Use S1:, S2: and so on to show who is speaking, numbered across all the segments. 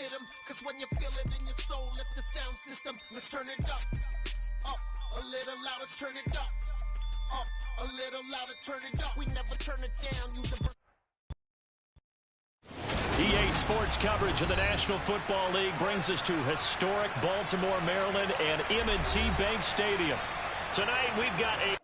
S1: hit them, cause when you feel it in your soul, it's the sound system. Let's turn it up, a little louder, turn it up, a little louder, turn it up. We never turn it down,
S2: EA Sports coverage of the National Football League brings us to historic Baltimore, Maryland, and M&T Bank Stadium. Tonight, we've got a...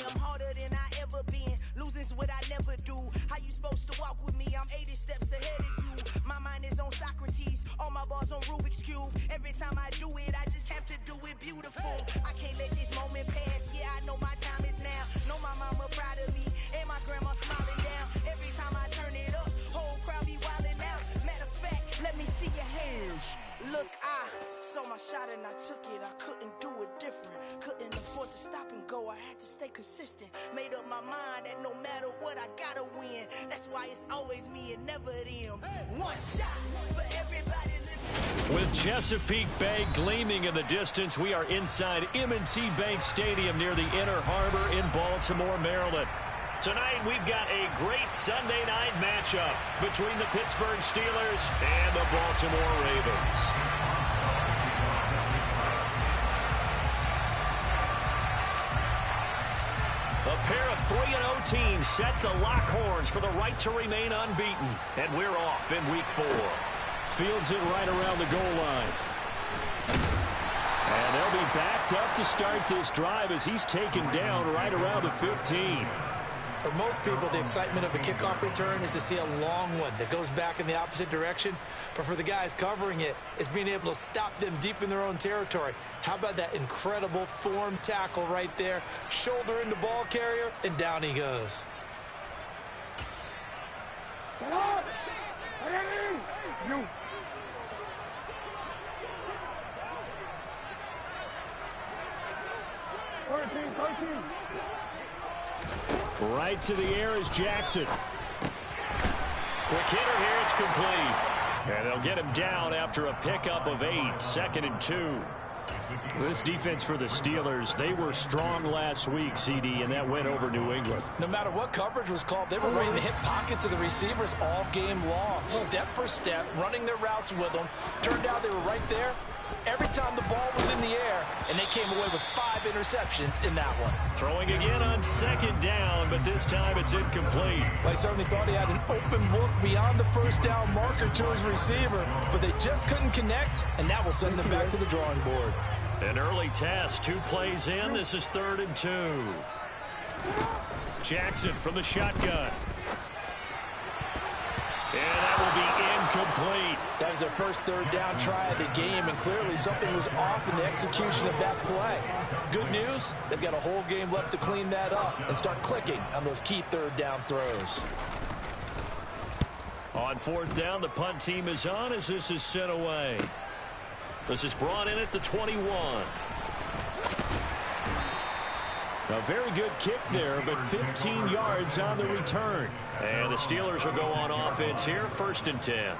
S3: I'm harder than I ever been. Losing's what I never do. How you supposed to walk with me? I'm 80 steps ahead of you. My mind is on Socrates. All my balls on Rubik's Cube. Every time I do it, I just have to do it beautiful. I can't let this moment pass. Yeah, I know my time is now. Know my mama proud of me. And my grandma smiling down. Every time I turn it up, whole crowd be wilding out. Matter of fact, let me see your hands. Look, I saw my shot and I took it. I couldn't do it different. Couldn't afford to stop and go. I had to stay consistent. Made up my mind that no matter what, I gotta win. That's why it's always me and never them. One shot for everybody living.
S2: With Chesapeake Bay gleaming in the distance, we are inside M&T Bank Stadium near the Inner Harbor in Baltimore, Maryland. Tonight, we've got a great Sunday night matchup between the Pittsburgh Steelers and the Baltimore Ravens. A pair of 3-0 teams set to lock horns for the right to remain unbeaten. And we're off in Week 4. Fields it right around the goal line. And they'll be backed up to start this drive as he's taken down right around the 15.
S4: For most people, the excitement of the kickoff return is to see a long one that goes back in the opposite direction. But for the guys covering it, it's being able to stop them deep in their own territory. How about that incredible form tackle right there? Shoulder into ball carrier, and down he goes.
S2: Right to the air is Jackson. Quick hitter here, it's complete. And they'll get him down after a pickup of 8, 2nd and 2. This defense for the Steelers, they were strong last week, CD, and that went over New England.
S4: No matter what coverage was called, they were right in the hip pockets of the receivers all game long. Step for step, running their routes with them. Turned out they were right there every time the ball was in the air, and they came away with 5 interceptions in that one.
S2: Throwing again on 2nd down, but this time it's incomplete.
S4: They certainly thought he had an open look beyond the first down marker to his receiver, but they just couldn't connect, and that will send them back to the drawing board.
S2: An early test, 2 plays in. This is 3rd and 2. Jackson from the shotgun. And that will be incomplete.
S4: That was their first 3rd down try of the game, and clearly something was off in the execution of that play. Good news, they've got a whole game left to clean that up and start clicking on those key 3rd down throws.
S2: On 4th down, the punt team is on as this is sent away. This is brought in at the 21. A very good kick there, but 15 yards on the return. And the Steelers will go on offense here, 1st and 10.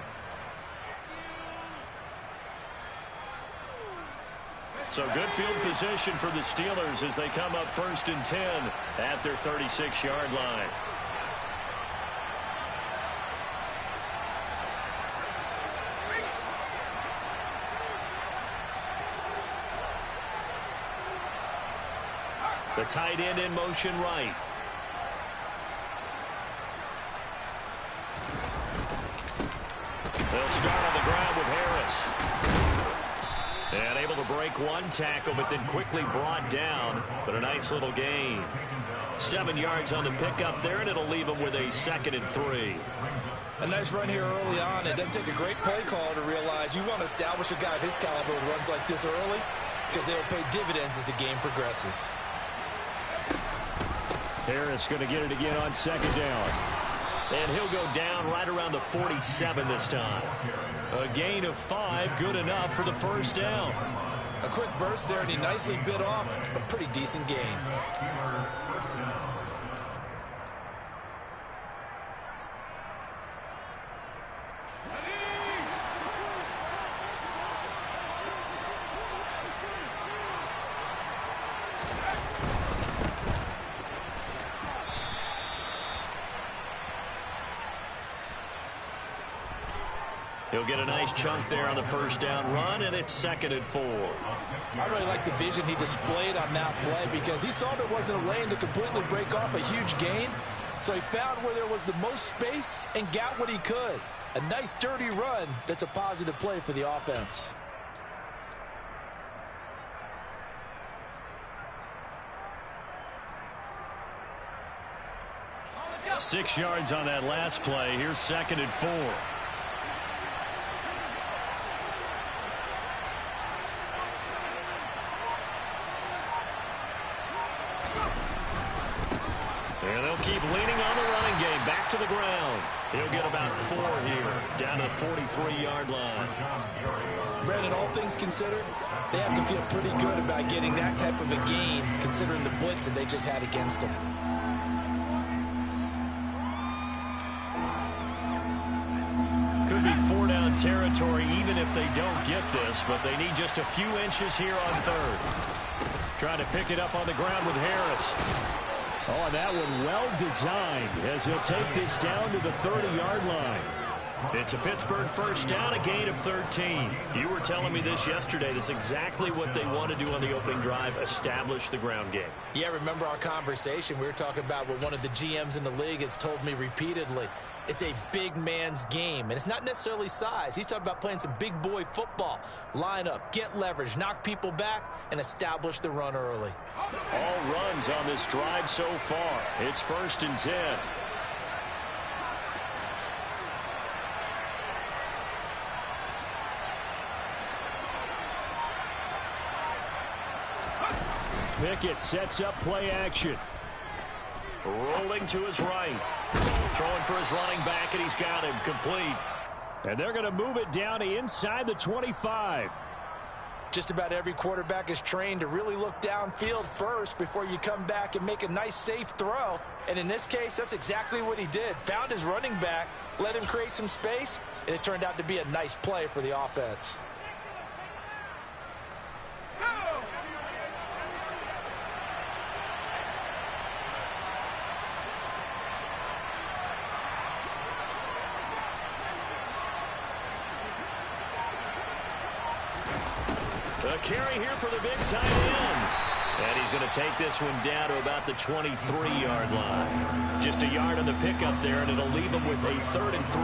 S2: So good field position for the Steelers as they come up 1st and 10 at their 36-yard line. The tight end in motion right. They'll start on the ground with Harris. And able to break one tackle, but then quickly brought down. But a nice little gain. 7 yards on the pickup there, and it'll leave them with a 2nd and 3.
S4: A nice run here early on. It doesn't take a great play caller to realize you want to establish a guy of his caliber who runs like this early, because they will pay dividends as the game progresses.
S2: Harris going to get it again on 2nd down. And he'll go down right around the 47 this time. A gain of 5, good enough for the 1st down.
S4: A quick burst there, and he nicely bit off a pretty decent gain.
S2: He'll get a nice chunk there on the first down run, and it's 2nd and 4.
S4: I really like the vision he displayed on that play because he saw there wasn't a lane to completely break off a huge gain. So he found where there was the most space and got what he could. A nice, dirty run that's a positive play for the offense.
S2: 6 yards on that last play. Here's 2nd and 4. And they'll keep leaning on the running game. Back to the ground. He'll get about 4 here. Down to the 43-yard line.
S4: Brandon, all things considered, they have to feel pretty good about getting that type of a gain, considering the blitz that they just had against them.
S2: Could be 4-down territory even if they don't get this, but they need just a few inches here on 3rd. Trying to pick it up on the ground with Harris.
S5: Oh, that one well designed as he'll take this down to the 30-yard line.
S2: It's a Pittsburgh first down, a gain of 13. You were telling me this yesterday. This is exactly what they want to do on the opening drive, establish the ground game.
S4: Yeah, remember our conversation? We were talking about what one of the GMs in the league has told me repeatedly. It's a big man's game, and it's not necessarily size. He's talking about playing some big boy football. Line up, get leverage, knock people back, and establish the run early.
S2: All runs on this drive so far. It's 1st and 10.
S5: Pickett sets up play action.
S2: Rolling to his right. Throwing for his running back, and he's got him complete.
S5: And they're going to move it down to inside the 25.
S4: Just about every quarterback is trained to really look downfield first before you come back and make a nice, safe throw. And in this case, that's exactly what he did. Found his running back, let him create some space, and it turned out to be a nice play for the offense.
S2: A carry here for the big tight end. And he's going to take this one down to about the 23-yard line. Just a yard on the pickup there, and it'll leave him with a 3rd and 3.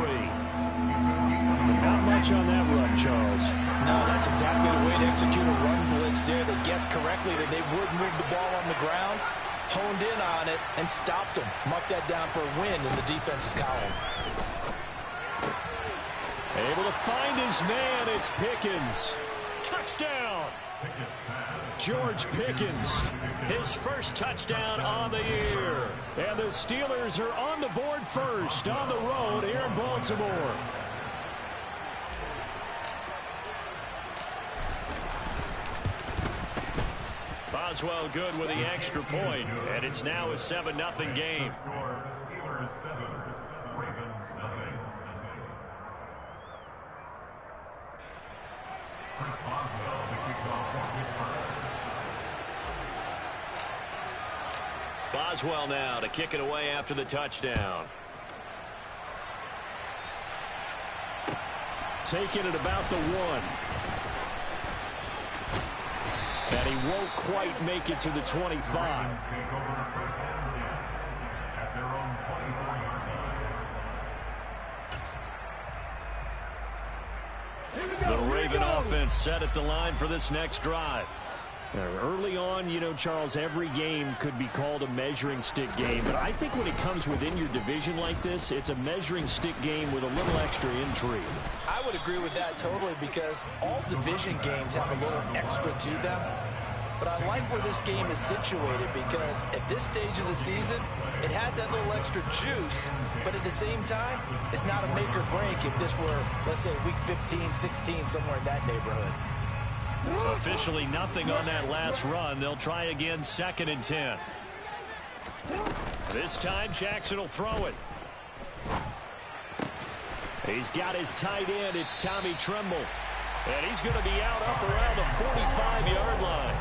S5: Not much on that run, Charles.
S4: No, that's exactly the way to execute a run blitz there. They guessed correctly that they would move the ball on the ground, honed in on it, and stopped them. Mark that down for a win in the defense's column.
S5: Able to find his man. It's Pickens.
S2: Touchdown!
S5: George Pickens.
S2: His first touchdown on the year.
S5: And the Steelers are on the board first on the road here in Baltimore.
S2: Boswell good with the extra point, and it's now a 7-0 game. Boswell now to kick it away after the touchdown.
S5: Taking it about the 1. And he won't quite make it to the 25.
S2: The Raven offense set at the line for this next drive.
S5: Early on, you know, Charles, every game could be called a measuring stick game. But I think when it comes within your division like this, it's a measuring stick game with a little extra intrigue.
S4: I would agree with that totally because all division games have a little extra to them. But I like where this game is situated because at this stage of the season, it has that little extra juice. But at the same time, it's not a make or break if this were, let's say, week 15, 16, somewhere in that neighborhood.
S2: Officially nothing on that last run. They'll try again, 2nd and 10. This time Jackson will throw it.
S5: He's got his tight end. It's Tommy Tremble.
S2: And he's going to be out up around the 45-yard line.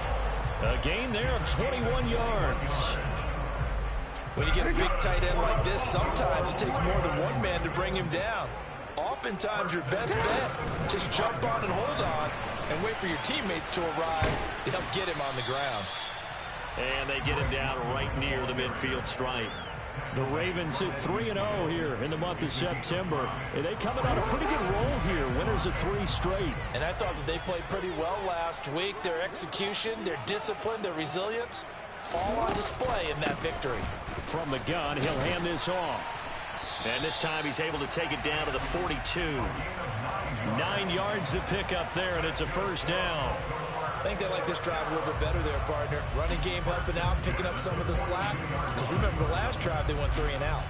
S2: A gain there of 21 yards.
S4: When you get a big tight end like this, sometimes it takes more than one man to bring him down. All Oftentimes, your best bet, just jump on and hold on and wait for your teammates to arrive to help get him on the ground.
S2: And they get him down right near the midfield stripe.
S5: The Ravens sit 3-0 here in the month of September. And they coming on a pretty good roll here. Winners of 3 straight.
S4: And I thought that they played pretty well last week. Their execution, their discipline, their resilience, all on display in that victory.
S5: From the gun, he'll hand this off.
S2: And this time he's able to take it down to the 42. 9 yards to pick up there, and it's a first down.
S4: I think they like this drive a little bit better there, partner. Running game helping out, picking up some of the slack. Because remember, the last drive they went 3 and out.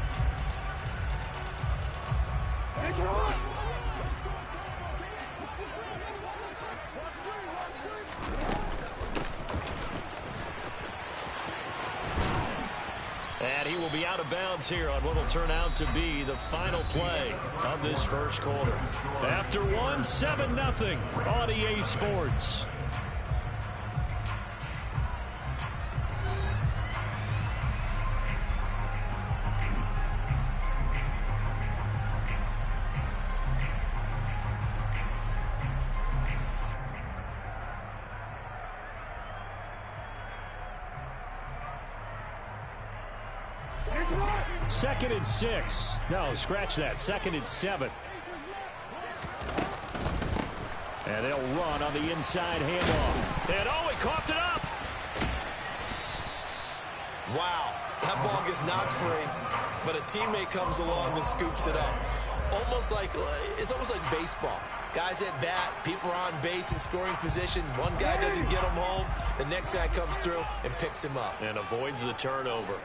S2: And he will be out of bounds here on what will turn out to be the final play of this first quarter. After 1, 7-0 on EA Sports.
S5: Second and 6. No, scratch that. Second and 7. And they'll run on the inside handoff.
S2: And oh, he coughed it up.
S4: Wow, that ball gets knocked free, but a teammate comes along and scoops it up. It's almost like baseball. Guys at bat, people are on base in scoring position. One guy doesn't get him home. The next guy comes through and picks him up.
S2: And avoids the turnover.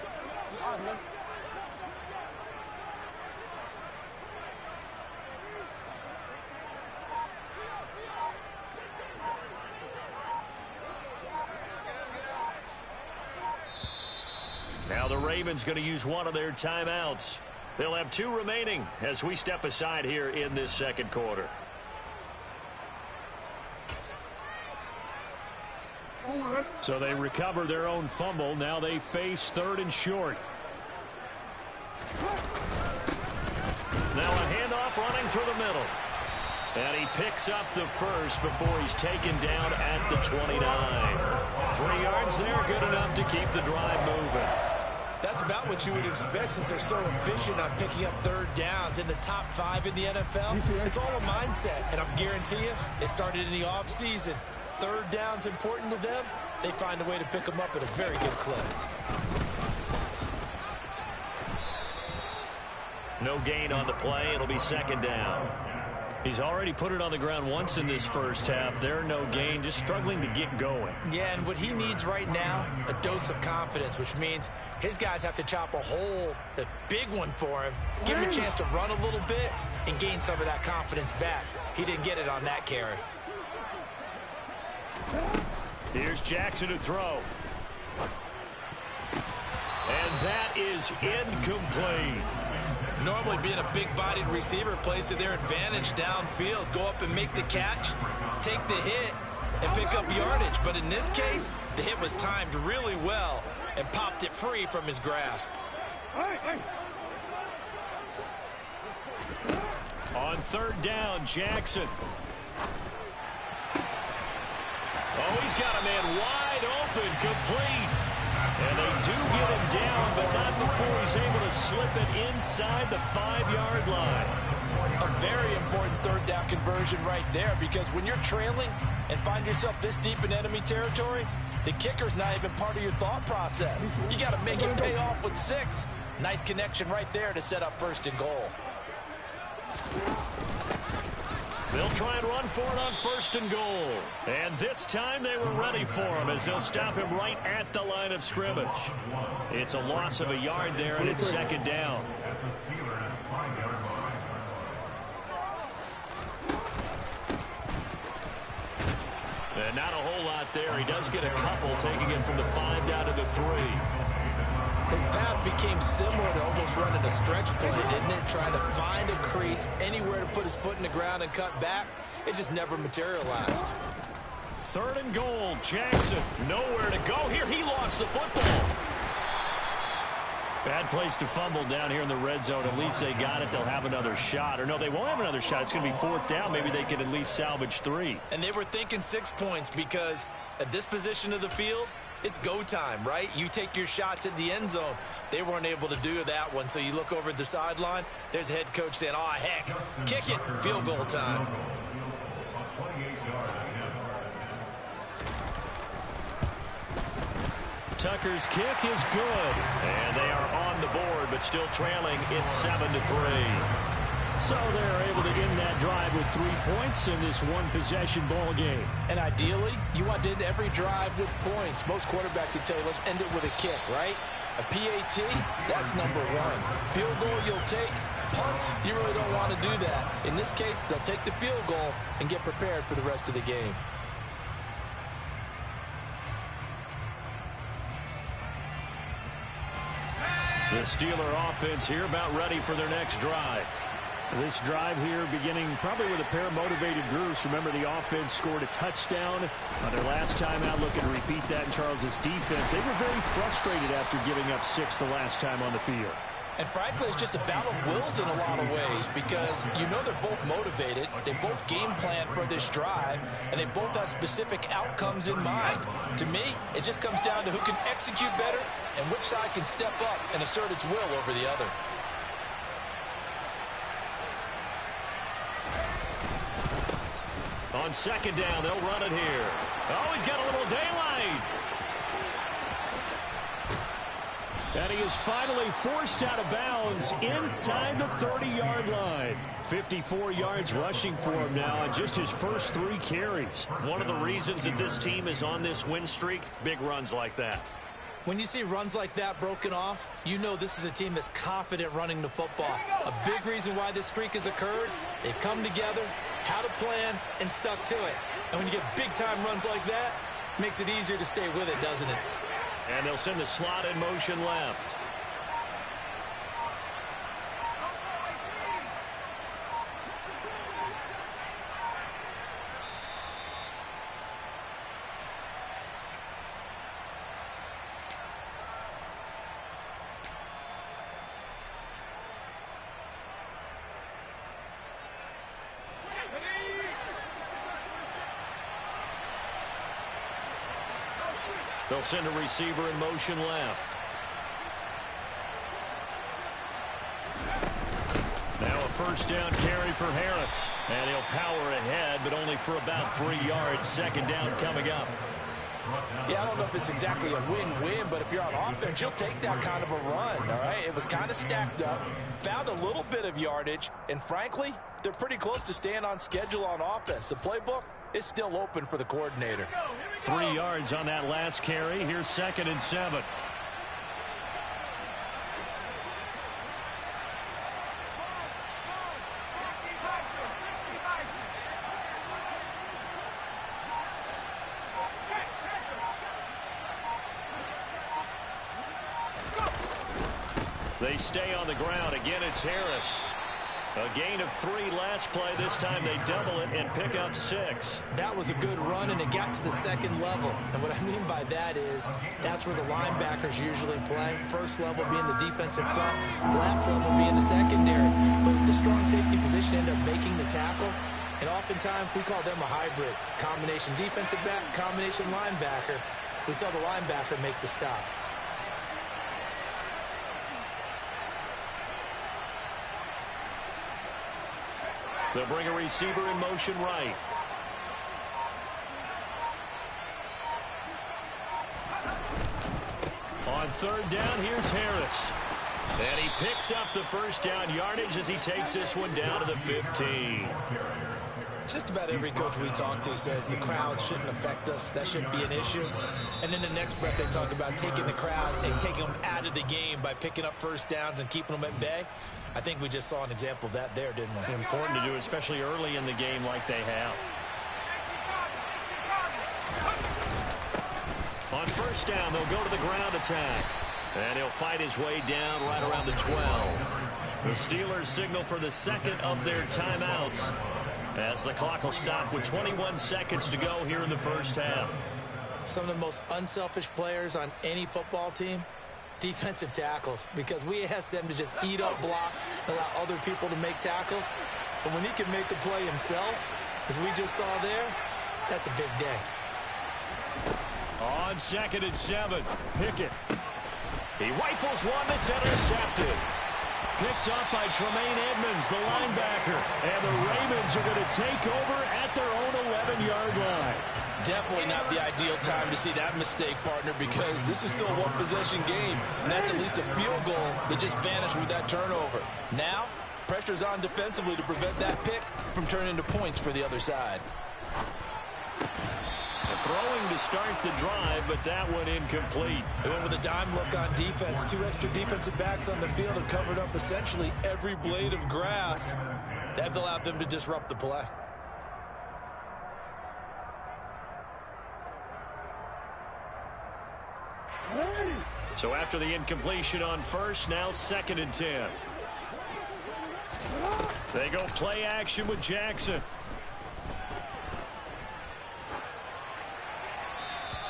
S2: Now the Ravens going to use one of their timeouts. They'll have 2 remaining as we step aside here in this second quarter.
S5: So they recover their own fumble. Now they face 3rd and short.
S2: Now a handoff running through the middle. And he picks up the first before he's taken down at the 29. 3 yards there, good enough to keep the drive moving.
S4: That's about what you would expect since they're so efficient on picking up 3rd downs in the top 5 in the NFL. It's all a mindset, and I guarantee you, it started in the offseason. 3rd down's important to them. They find a way to pick them up at a very good clip.
S2: No gain on the play. It'll be 2nd down. He's already put it on the ground once in this first half. There, no gain, just struggling to get going.
S4: Yeah, and what he needs right now, a dose of confidence, which means his guys have to chop a hole, a big one for him, give him a chance to run a little bit and gain some of that confidence back. He didn't get it on that carry.
S2: Here's Jackson to throw. And that is incomplete.
S4: Normally being a big-bodied receiver plays to their advantage downfield. Go up and make the catch, take the hit, and pick up yardage. But in this case, the hit was timed really well and popped it free from his grasp.
S2: On 3rd down, Jackson. Oh, he's got a man wide open, complete. And they do get him down, but not before he's able to slip it inside the 5-yard line.
S4: A very important 3rd down conversion right there, because when you're trailing and find yourself this deep in enemy territory, the kicker's not even part of your thought process. You got to make it pay off with 6. Nice connection right there to set up 1st and goal.
S2: They'll try and run for it on 1st and goal. And this time they were ready for him as they'll stop him right at the line of scrimmage. It's a loss of a yard there, and it's 2nd down. And not a whole lot there. He does get a couple, taking it from the 5 down to the 3.
S4: His path became similar to almost running a stretch play, didn't it? Trying to find a crease, anywhere to put his foot in the ground and cut back. It just never materialized.
S2: 3rd and goal. Jackson, nowhere to go here. He lost the football. Bad place to fumble down here in the red zone. At least they got it. They'll have another shot. Or no, they won't have another shot. It's going to be 4th down. Maybe they can at least salvage 3.
S4: And they were thinking 6 points because at this position of the field, it's go time, right? You take your shots at the end zone. They weren't able to do that one. So you look over at the sideline. There's the head coach saying, oh, heck, kick it. Field goal time.
S2: Tucker's kick is good. And they are on the board, but still trailing. It's 7-3.
S5: So they're able to end that drive with 3 points in this one-possession ball game.
S4: And ideally, you want to end every drive with points. Most quarterbacks would tell you, let's end it with a kick, right? A PAT, that's number 1. Field goal you'll take. Punts, you really don't want to do that. In this case, they'll take the field goal and get prepared for the rest of the game.
S2: The Steeler offense here about ready for their next drive.
S5: This drive here beginning probably with a pair of motivated groups. Remember, the offense scored a touchdown on their last time out. Looking to repeat that in Charles's defense. They were very frustrated after giving up 6 the last time on the field.
S4: And frankly, it's just a battle of wills in a lot of ways because you know they're both motivated. They both game plan for this drive, and they both have specific outcomes in mind. To me, it just comes down to who can execute better and which side can step up and assert its will over the other.
S2: On 2nd down, they'll run it here. Oh, he's got a little daylight.
S5: And he is finally forced out of bounds inside the 30-yard line. 54 yards rushing for him now on just his first 3 carries.
S2: One of the reasons that this team is on this win streak, big runs like that.
S4: When you see runs like that broken off, you know this is a team that's confident running the football. A big reason why this streak has occurred, they've come together, had a plan, and stuck to it. And when you get big-time runs like that, it makes it easier to stay with it, doesn't it?
S2: And they'll send the slot in motion left. They'll send a receiver in motion left. Now a 1st down carry for Harris. And he'll power ahead, but only for about 3 yards. 2nd down coming up.
S4: Yeah, I don't know if it's exactly a win-win, but if you're on offense, you'll take that kind of a run, all right? It was kind of stacked up, found a little bit of yardage, and frankly, they're pretty close to staying on schedule on offense. The playbook is still open for the coordinator.
S2: 3 yards on that last carry. Here's 2nd and 7. They stay on the ground. Again, it's Harris. A gain of 3 last play. This time they double it and pick up 6.
S4: That was a good run, and it got to the 2nd level. And what I mean by that is that's where the linebackers usually play. First level being the defensive front, last level being the secondary. But the strong safety position ended up making the tackle. And oftentimes we call them a hybrid. Combination defensive back, combination linebacker. We saw the linebacker make the stop.
S2: They'll bring a receiver in motion right. On 3rd down, here's Harris. And he picks up the 1st down yardage as he takes this one down to the 15.
S4: Just about every coach we talk to says the crowd shouldn't affect us. That shouldn't be an issue. And in the next breath, they talk about taking the crowd and taking them out of the game by picking up 1st downs and keeping them at bay. I think we just saw an example of that there, didn't we?
S2: Important to do, especially early in the game like they have. On 1st down, they'll go to the ground attack. And he'll fight his way down right around the 12. The Steelers signal for the 2nd of their timeouts as the clock will stop with 21 seconds to go here in the 1st half.
S4: Some of the most unselfish players on any football team, defensive tackles, because we ask them to just eat up blocks, allow other people to make tackles. But when he can make a play himself, as we just saw there, that's a big day.
S2: On 2nd and 7, Pickett. He rifles one that's intercepted. Picked up by Tremaine Edmonds, the linebacker. And the Ravens are going to take over at their own 11-yard line.
S6: Definitely not the ideal time to see that mistake, partner, because this is still a one-possession game, and that's at least a field goal that just vanished with that turnover. Now, pressure's on defensively to prevent that pick from turning into points for the other side.
S2: Throwing to start the drive, but that one incomplete.
S4: They went with a dime look on defense. 2 extra defensive backs on the field and covered up essentially every blade of grass. That allowed them to disrupt the play.
S2: So after the incompletion on first, now 2nd and 10. They go play action with Jackson.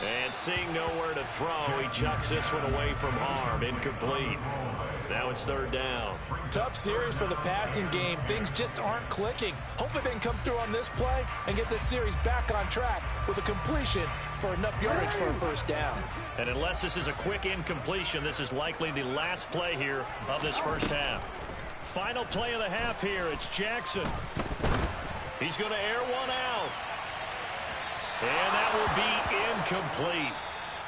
S2: And seeing nowhere to throw, he chucks this one away from harm. Incomplete. Now it's 3rd down.
S6: Tough series for the passing game. Things just aren't clicking. Hopefully they can come through on this play and get this series back on track with a completion for enough yardage for a 1st down.
S2: And unless this is a quick incompletion, this is likely the last play here of this 1st half. Final play of the half here. It's Jackson. He's going to air one out. And that will be incomplete.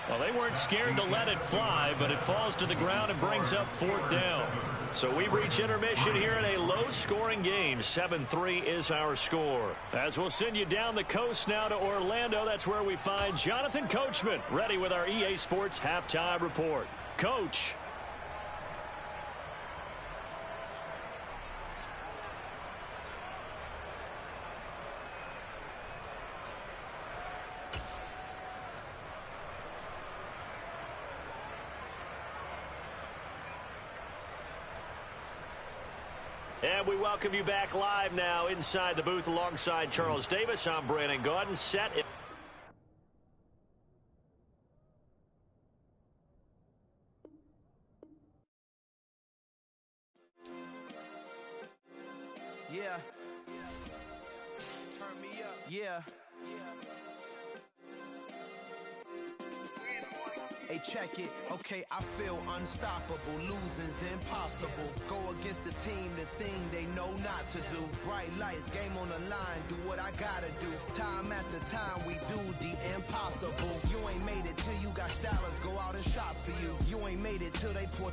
S2: Well, they weren't scared to let it fly, but it falls to the ground and brings up 4th down. So we've reached intermission here in a low-scoring game. 7-3 is our score. As we'll send you down the coast now to Orlando, that's where we find Jonathan Coachman, ready with our EA Sports Halftime Report. Coach. And we welcome you back live now inside the booth alongside Charles Davis. I'm Brandon Gaudin. Set.
S3: Yeah. Turn me up. Yeah. Hey, check it. Okay, I feel unstoppable. Losing's impossible. Go against the team, the thing they know not to do. Bright lights, game on the line. Do what I gotta do. Time after time, we do the impossible. You ain't made it till you got stylers. Go out and shop for you. You ain't made it till they put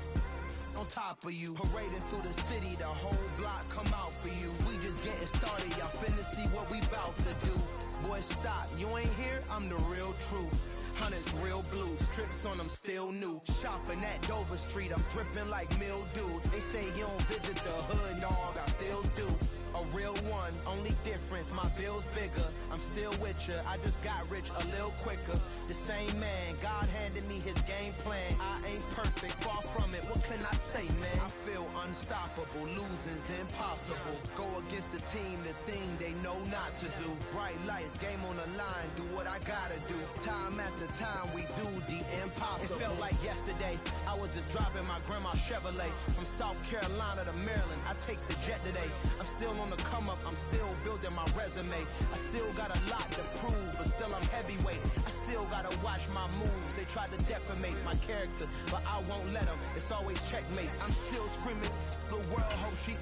S3: on top of you. Parading through the city, the whole block come out for you. We just getting started. Y'all finna see what we bout to do. Boy, stop. You ain't here? I'm the real truth. Hunters, real blues, trips on them still new. Shopping at Dover Street, I'm dripping like mildew. They say you don't visit the hood, dog, I still do. A real one, only difference, my bill's bigger. I'm still with ya, I just got rich a little quicker. The same man, God handed me his game plan. I ain't perfect, far from it, what can I say, man? I feel unstoppable, losing's impossible. Go against the team, the thing they know not to do. Bright lights, game on the line, do what I gotta do. Time after time, we do the impossible. It felt like yesterday, I was just driving my grandma's Chevrolet. From South Carolina to Maryland, I take the jet today. I'm still on the come up, I'm still building my resume. I still got a lot to prove, but still I'm heavyweight. I still gotta watch my moves. They try to defamate my character, but I won't let them. It's always checkmate. I'm still screaming, the world hope she.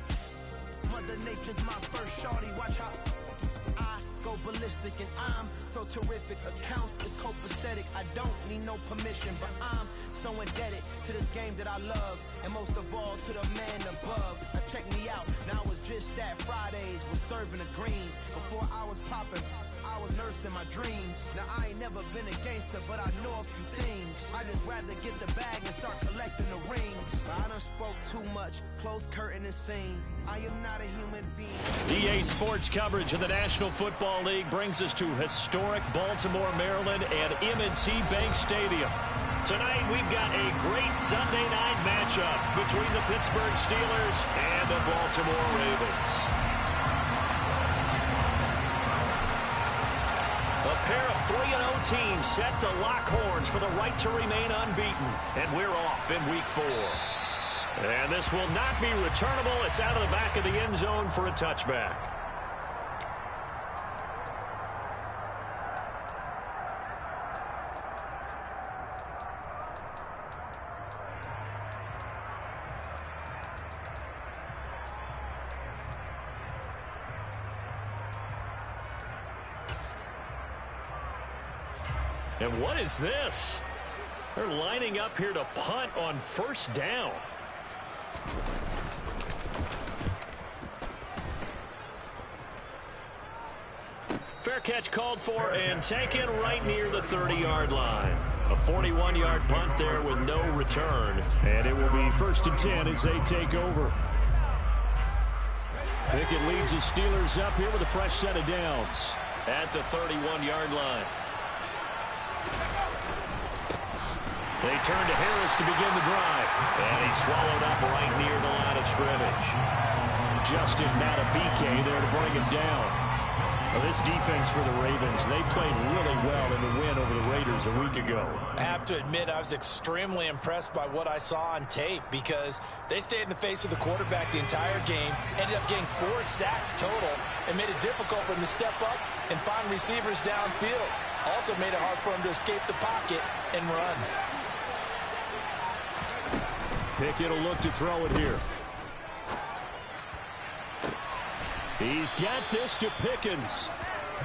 S3: Mother Nature's my first shorty, watch how I go ballistic and I'm so terrific. Accounts is copacetic. I don't need no permission, but I'm so indebted to this game that I love, and most of all to the man above. Now check me out, now it's just that Fridays was serving the greens. Before I was popping, I was nursing my dreams. Now I ain't never been a gangster, but I know a few things. I just rather get the bag and start collecting the rings. But I done spoke too much, close curtain and scene. I am not a human being.
S2: EA Sports coverage of the National Football League brings us to historic Baltimore, Maryland and M&T Bank Stadium. Tonight, we've got a great Sunday night matchup between the Pittsburgh Steelers and the Baltimore Ravens. A pair of 3-0 teams set to lock horns for the right to remain unbeaten. And we're off in week 4. And this will not be returnable. It's out of the back of the end zone for a touchback. And what is this? They're lining up here to punt on first down. Fair catch called for and taken right near the 30-yard line. A 41-yard punt there with no return.
S5: And it will be 1st and 10 as they take over. Pickett leads the Steelers up here with a fresh set of downs.
S2: At the 31-yard line. They turn to Harris to begin the drive. And he's swallowed up right near the line of scrimmage.
S5: Justin Matabike there to bring him down. Well, this defense for the Ravens, they played really well in the win over the Raiders a week ago.
S4: I have to admit, I was extremely impressed by what I saw on tape because they stayed in the face of the quarterback the entire game, ended up getting 4 sacks total, and made it difficult for him to step up and find receivers downfield. Also made it hard for him to escape the pocket and run.
S5: Pickett will look to throw it here. He's got this to Pickens.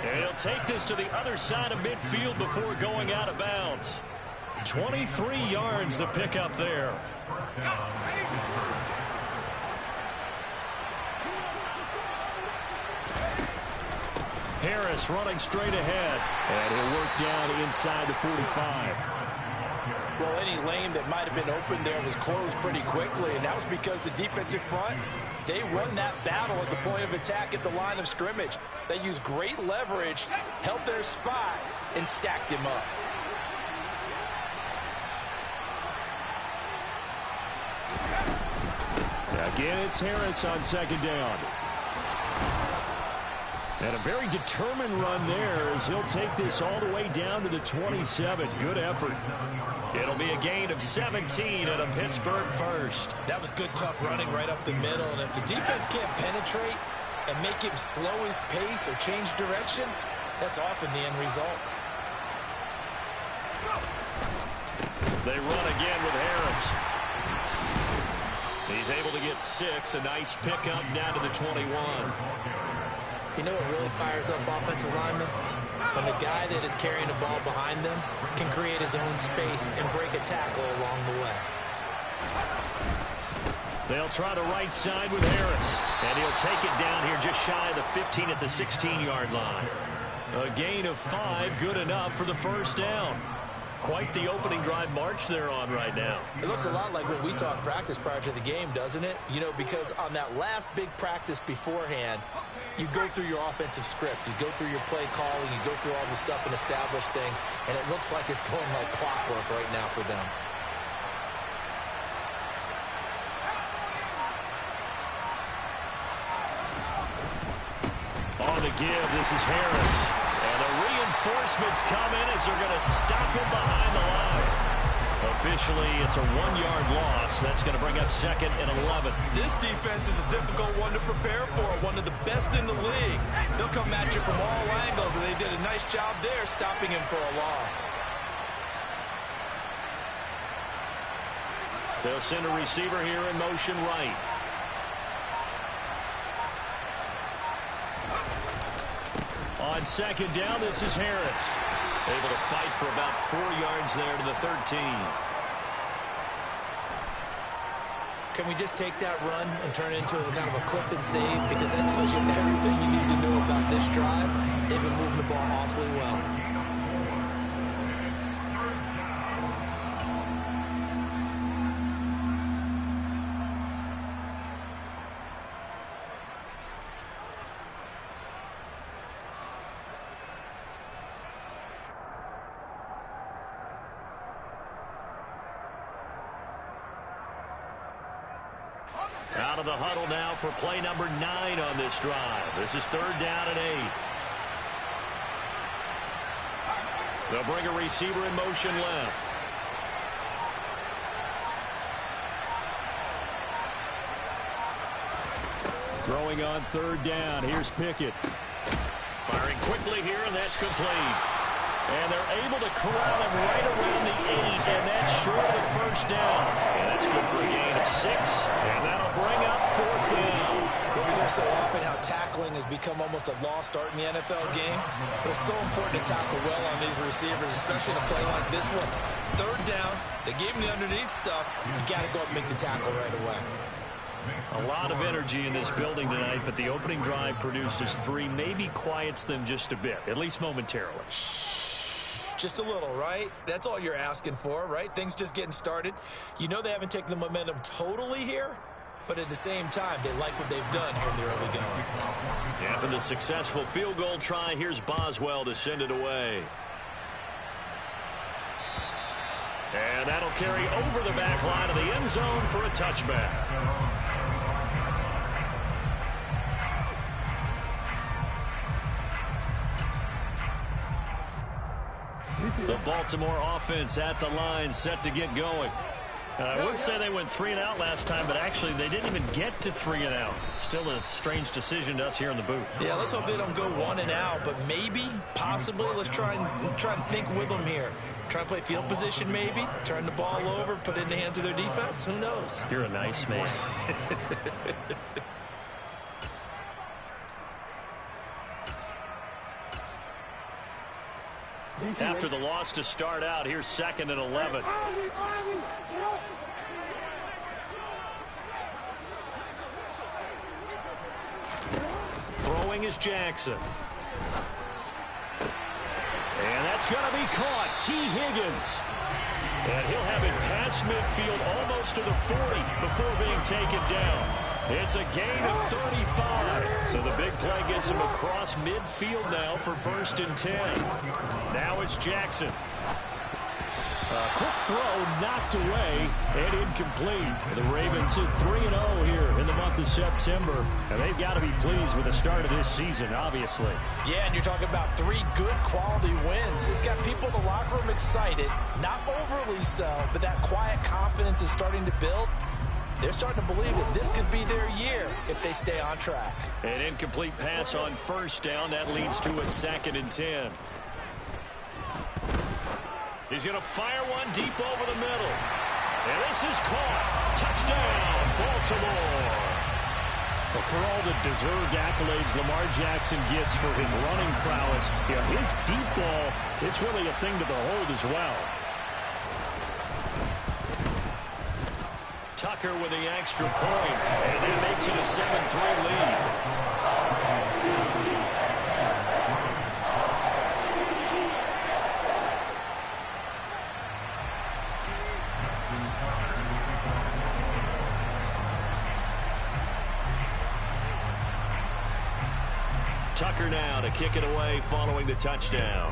S2: And he'll take this to the other side of midfield before going out of bounds. 23 yards the pickup there. Harris running straight ahead.
S5: And he'll work down inside the 45.
S4: Well, any lane that might have been open there was closed pretty quickly, and that was because the defensive front, they won that battle at the point of attack at the line of scrimmage. They used great leverage, held their spot, and stacked him up.
S5: Again, it's Harris on 2nd down. And a very determined run there as he'll take this all the way down to the 27. Good effort.
S2: It'll be a gain of 17 and a Pittsburgh first.
S4: That was good, tough running right up the middle. And if the defense can't penetrate and make him slow his pace or change direction, that's often the end result.
S2: They run again with Harris. He's able to get 6. A nice pickup down to the 21.
S4: You know what really fires up offensive linemen? When the guy that is carrying the ball behind them can create his own space and break a tackle along the way.
S2: They'll try the right side with Harris. And he'll take it down here just shy of the 15 at the 16-yard line. A gain of 5, good enough for the first down. Quite the opening drive march they're on right now.
S4: It looks a lot like what we saw in practice prior to the game, doesn't it? You know, because on that last big practice beforehand, you go through your offensive script. You go through your play calling. You go through all the stuff and establish things. And it looks like it's going like clockwork right now for them.
S2: On the give, this is Harris. And the reinforcements come in as they're going to stop him behind the line. Officially, it's a 1-yard loss. That's going to bring up 2nd and 11.
S4: This defense is a difficult one to prepare for, one of the best in the league. They'll come at you from all angles, and they did a nice job there stopping him for a loss.
S2: They'll send a receiver here in motion right. On 2nd down, this is Harris. Able to fight for about 4 yards there to the 13.
S4: Can we just take that run and turn it into a kind of a clip and save? Because that tells you everything you need to know about this drive. They've been moving the ball awfully well.
S2: Out of the huddle now for play number 9 on this drive. This is 3rd down and 8. They'll bring a receiver in motion left. Throwing on third down. Here's Pickett. Firing quickly here, and that's complete. And they're able to corral him right around the 8, and that's short of the first down. And that's good for a gain of 6, and that'll bring up fourth down.
S4: We hear so often how tackling has become almost a lost art in the NFL game, but it's so important to tackle well on these receivers, especially in a play like this one. Third down, they gave him the underneath stuff. You got to go up and make the tackle right away.
S2: A lot of energy in this building tonight, but the opening drive produces 3, maybe quiets them just a bit, at least momentarily.
S4: Just a little, right? That's all you're asking for, right? Things just getting started. You know they haven't taken the momentum totally here, but at the same time, they like what they've done here in the early going.
S2: After the successful field goal try, here's Boswell to send it away. And that'll carry over the back line of the end zone for a touchback. The Baltimore offense at the line, set to get going. I would say they went 3 and out last time, but actually they didn't even get to 3 and out. Still a strange decision to us here in the booth.
S4: Yeah, let's hope they don't go 1 and out, but maybe, possibly, let's try and think with them here. Try and play field position maybe, turn the ball over, put it in the hands of their defense. Who knows?
S2: You're a nice man. After the loss to start out, here's 2nd and 11. Throwing is Jackson. And that's going to be caught. T. Higgins. And he'll have it past midfield almost to the 40 before being taken down. It's a gain of 35. So the big play gets him across midfield now for 1st and 10. Now it's Jackson. A quick throw knocked away and incomplete. The Ravens hit 3-0 here in the month of September. And they've got to be pleased with the start of this season, obviously.
S4: Yeah, and you're talking about 3 good quality wins. It's got people in the locker room excited. Not overly so, but that quiet confidence is starting to build. They're starting to believe that this could be their year if they stay on track.
S2: An incomplete pass on 1st down. That leads to a 2nd and 10. He's going to fire one deep over the middle. And this is caught. Touchdown, Baltimore. Well, for all the deserved accolades Lamar Jackson gets for his running prowess, his deep ball, it's really a thing to behold as well. Tucker with the extra point, and that makes it a 7-3 lead. Tucker now to kick it away following the touchdown.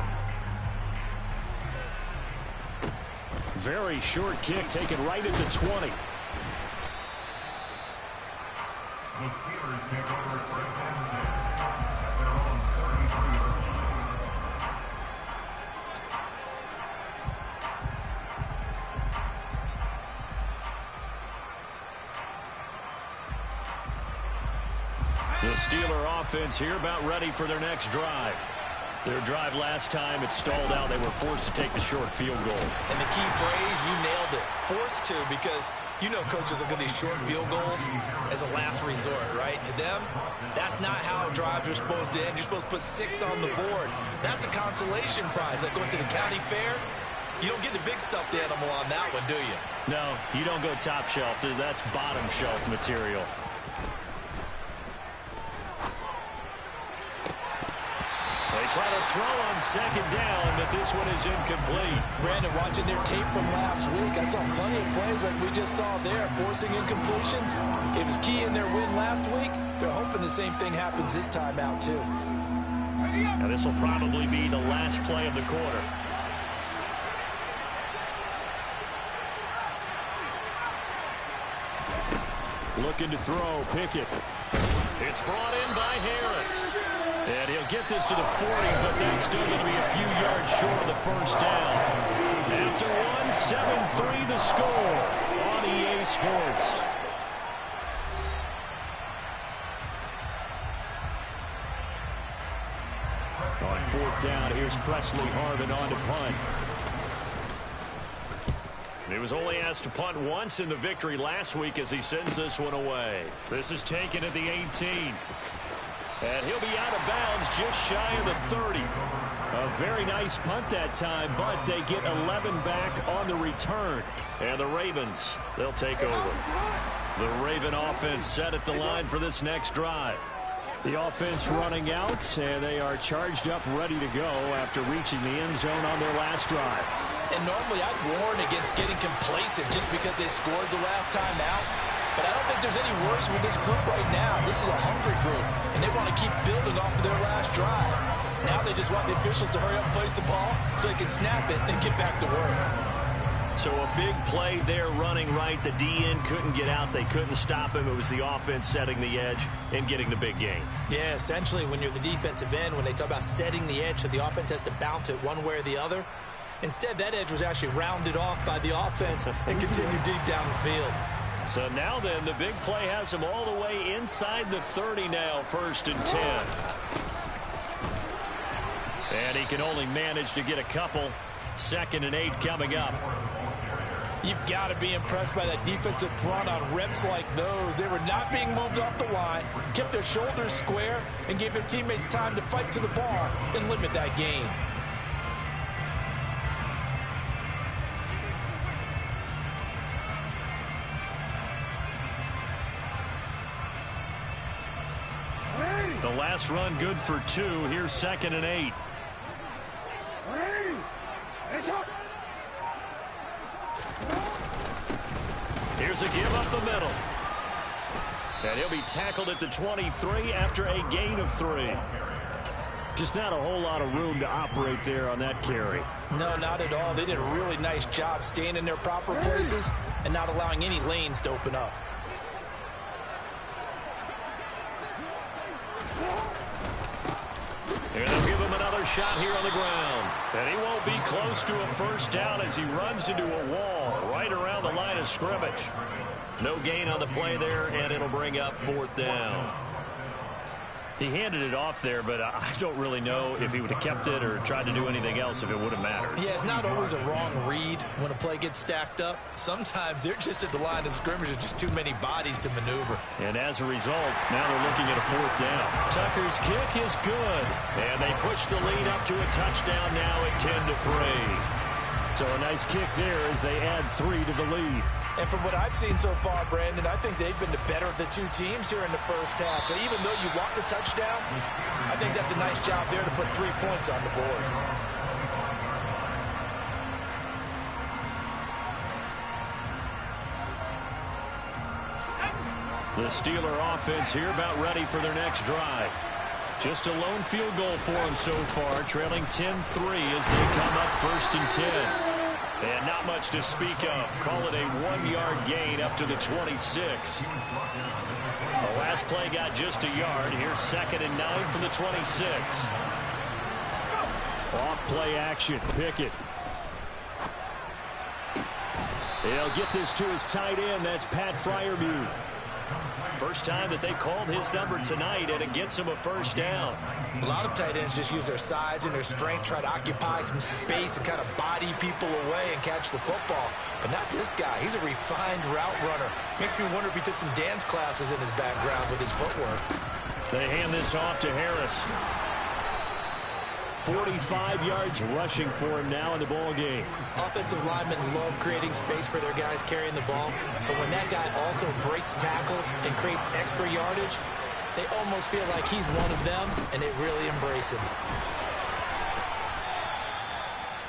S2: Very short kick taken right at the 20.
S7: The Steelers take over 1st and 10. They're on 32.
S2: The Steeler offense here about ready for their next drive. Their drive last time, it stalled out. They were forced to take the short field goal.
S4: And the key phrase, you nailed it. Forced to, because you know coaches look at these short field goals as a last resort, right? To them, that's not how drives are supposed to end. You're supposed to put 6 on the board. That's a consolation prize. Like going to the county fair, you don't get the big stuffed animal on that one, do you?
S2: No, you don't go top shelf. That's bottom shelf material. They try to throw on 2nd down, but this one is incomplete.
S4: Brandon, watching their tape from last week, I saw plenty of plays like we just saw there, forcing incompletions. It was key in their win last week. They're hoping the same thing happens this time out, too.
S2: Now this will probably be the last play of the quarter. Looking to throw, Pickett. It's brought in by Harris. And he'll get this to the 40, but that's still going to be a few yards short of the first down. After one, 7-3 the score on EA Sports. On fourth down, here's Presley Harvin on to punt. He was only asked to punt once in the victory last week as he sends this one away. This is taken at the 18. And he'll be out of bounds just shy of the 30. A very nice punt that time, but they get 11 back on the return. And the Ravens, they'll take over. The Raven offense set at the line for this next drive. The offense running out, and they are charged up, ready to go after reaching the end zone on their last drive.
S6: And normally I'd warn against getting complacent just because they scored the last time out. But I don't think there's any worries with this group right now. This is a hungry group, and they want to keep building off of their last drive. Now they just want the officials to hurry up and place the ball so they can snap it and get back to work.
S2: So a big play there running right. The DN couldn't get out. They couldn't stop him. It was the offense setting the edge and getting the big gain.
S4: Yeah, essentially when you're the defensive end, when they talk about setting the edge so the offense has to bounce it one way or the other, instead that edge was actually rounded off by the offense and continued deep down the field.
S2: So now then, the big play has him all the way inside the 30 now, 1st and 10. And he can only manage to get a couple. 2nd and 8 coming up.
S6: You've got to be impressed by that defensive front on reps like those. They were not being moved off the line, kept their shoulders square, and gave their teammates time to fight to the ball and limit that gain.
S2: The last run good for 2. Here's 2nd and 8. Here's a give up the middle. And he'll be tackled at the 23 after a gain of 3. Just not a whole lot of room to operate there on that carry.
S6: No, not at all. They did a really nice job staying in their proper places and not allowing any lanes to open up.
S2: And they'll give him another shot here on the ground. And he won't be close to a first down as he runs into a wall right around the line of scrimmage. No gain on the play there, and it'll bring up 4th down. He handed it off there, but I don't really know if he would have kept it or tried to do anything else if it would have mattered.
S4: Yeah, it's not always a wrong read when a play gets stacked up. Sometimes they're just at the line of scrimmage with just too many bodies to maneuver.
S2: And as a result, now they're looking at a 4th down. Tucker's kick is good. And they push the lead up to a touchdown now at 10-3. So a nice kick there as they add 3 to the lead.
S6: And from what I've seen so far, Brandon, I think they've been the better of the two teams here in the first half. So even though you want the touchdown, I think that's a nice job there to put 3 points on the board.
S2: The Steeler offense here about ready for their next drive. Just a lone field goal for them so far, trailing 10-3 as they come up 1st and 10. And not much to speak of. Call it a 1-yard gain up to the 26. The last play got just a yard. Here's 2nd and 9 from the 26. Off play action. Pickett. They'll get this to his tight end. That's Pat Freiermuth. First time that they called his number tonight, and it gets him a first down.
S4: A lot of tight ends just use their size and their strength, try to occupy some space and kind of body people away and catch the football. But not this guy. He's a refined route runner. Makes me wonder if he took some dance classes in his background with his footwork.
S2: They hand this off to Harris. 45 yards rushing for him now in the ball game.
S4: Offensive linemen love creating space for their guys carrying the ball, but when that guy also breaks tackles and creates extra yardage, they almost feel like he's one of them, and they really embrace him.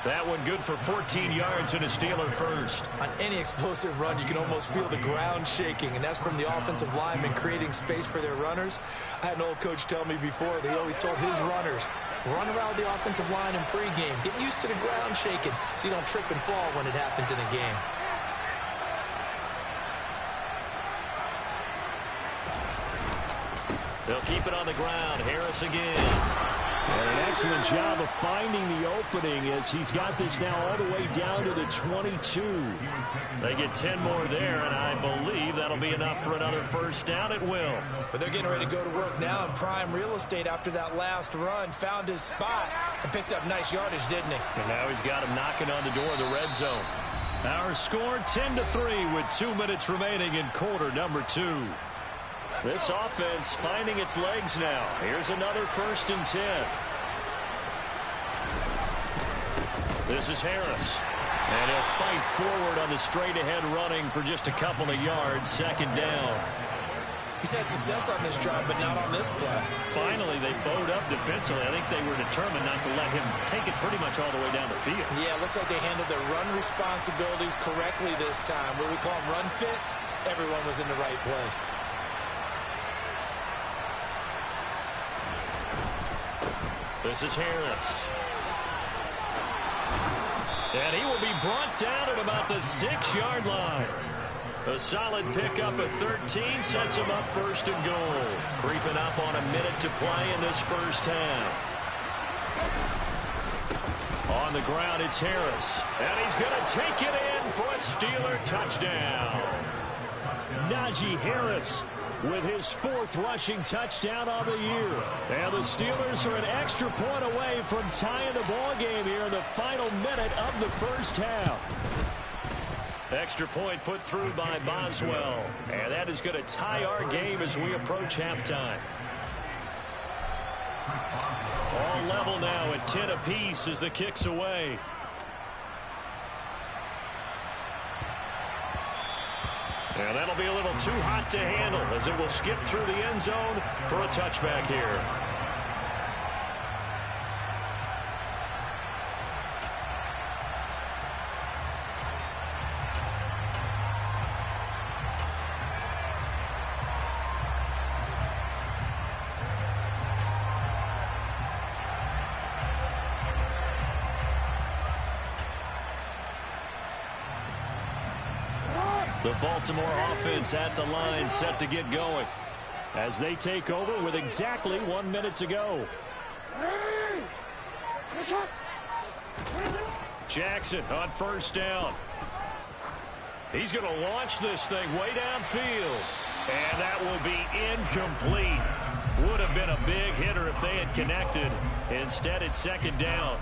S2: That one good for 14 yards and a Steeler first.
S4: On any explosive run, you can almost feel the ground shaking, and that's from the offensive linemen creating space for their runners. I had an old coach tell me before, they always told his runners, run around the offensive line in pregame. Get used to the ground shaking so you don't trip and fall when it happens in a game.
S2: They'll keep it on the ground. Harris again.
S5: And an excellent job of finding the opening as he's got this now all the way down to the 22.
S2: They get 10 more there, and I believe that'll be enough for another first down. It will.
S4: But they're getting ready to go to work now in prime real estate after that last run. Found his spot and picked up nice yardage, didn't he?
S2: And now he's got him knocking on the door of the red zone. Our score 10-3 with 2 minutes remaining in quarter number 2. This offense finding its legs now. Here's another 1st and 10. This is Harris. And he'll fight forward on the straight-ahead running for just a couple of yards. 2nd down.
S4: He's had success on this drive, but not on this play.
S5: Finally, they bowed up defensively. I think they were determined not to let him take it pretty much all the way down the field.
S4: Yeah, it looks like they handled their run responsibilities correctly this time. What we call them run fits, everyone was in the right place.
S2: This is Harris. And he will be brought down at about the 6-yard line. A solid pickup at 13 sets him up 1st and goal. Creeping up on a minute to play in this first half. On the ground, it's Harris. And he's going to take it in for a Steeler touchdown.
S5: Najee Harris with his 4th rushing touchdown on the year. And the Steelers are an extra point away from tying the ball game here in the final minute of the first half.
S2: Extra point put through by Boswell. And that is going to tie our game as we approach halftime. All level now at 10 apiece as the kick's away. And that'll be a little too hot to handle as it will skip through the end zone for a touchback here. The Baltimore offense at the line set to get going
S5: as they take over with exactly 1 minute to go.
S2: Jackson on 1st down. He's going to launch this thing way downfield. And that will be incomplete. Would have been a big hitter if they had connected. Instead, it's 2nd down.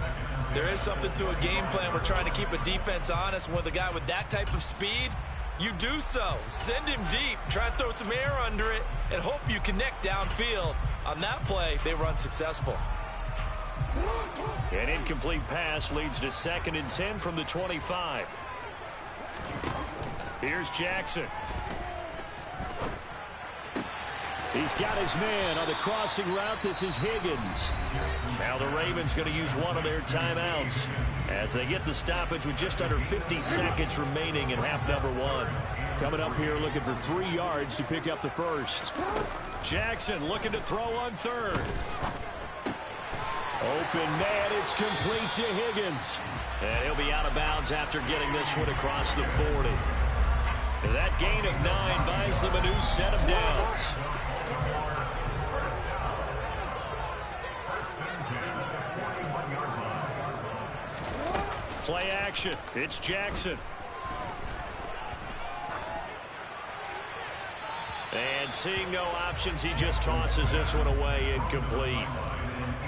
S4: There is something to a game plan. We're trying to keep a defense honest. With a guy with that type of speed, you do so. Send him deep. Try and throw some air under it and hope you connect downfield. On that play, they were unsuccessful.
S2: An incomplete pass leads to 2nd and 10 from the 25. Here's Jackson.
S5: He's got his man on the crossing route. This is Higgins.
S2: Now the Ravens going to use one of their timeouts as they get the stoppage with just under 50 seconds remaining in half number 1.
S5: Coming up here looking for 3 yards to pick up the first.
S2: Jackson looking to throw on 3rd.
S5: Open man, it's complete to Higgins.
S2: And he'll be out of bounds after getting this one across the 40. That gain of 9 buys them a new set of downs. Play action. It's Jackson. And seeing no options, he just tosses this one away, incomplete.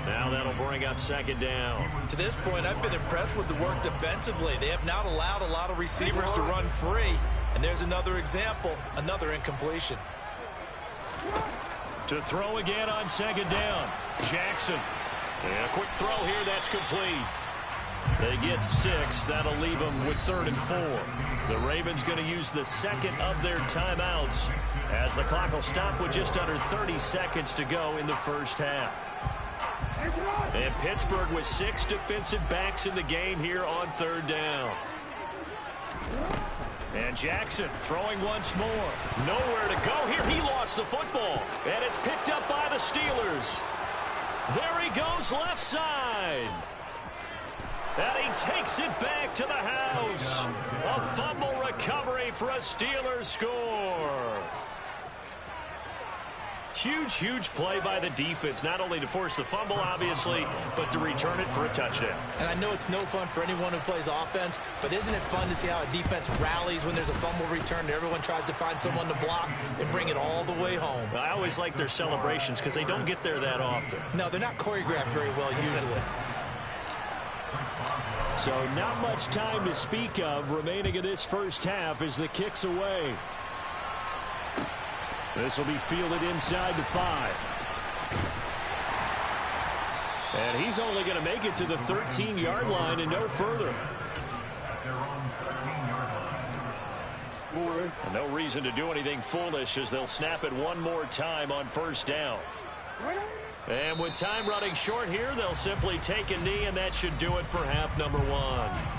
S2: Now that'll bring up 2nd down.
S4: To this point, I've been impressed with the work defensively. They have not allowed a lot of receivers to run free. And there's another example, another incompletion.
S2: To throw again on 2nd down. Jackson. And a quick throw here, that's complete. They get 6. That'll leave them with 3rd and 4. The Ravens going to use the 2nd of their timeouts as the clock will stop with just under 30 seconds to go in the first half. And Pittsburgh with 6 defensive backs in the game here on 3rd down. And Jackson throwing once more. Nowhere to go here. He lost the football. And it's picked up by the Steelers. There he goes left side. And he takes it back to the house. A fumble recovery for a Steelers score. Huge play by the defense, not only to force the fumble, obviously, but to return it for a touchdown.
S4: And I know it's no fun for anyone who plays offense, but isn't it fun to see how a defense rallies when there's a fumble return and everyone tries to find someone to block and bring it all the way home?
S2: I always like their celebrations because they don't get there that often.
S4: No, they're not choreographed very well usually.
S5: So not much time to speak of remaining in this first half as the kick's away. This will be fielded inside the 5. And he's only going to make it to the 13-yard line and no further. And no reason to do anything foolish as they'll snap it one more time on first down. And with time running short here, they'll simply take a knee, and that should do it for half number 1.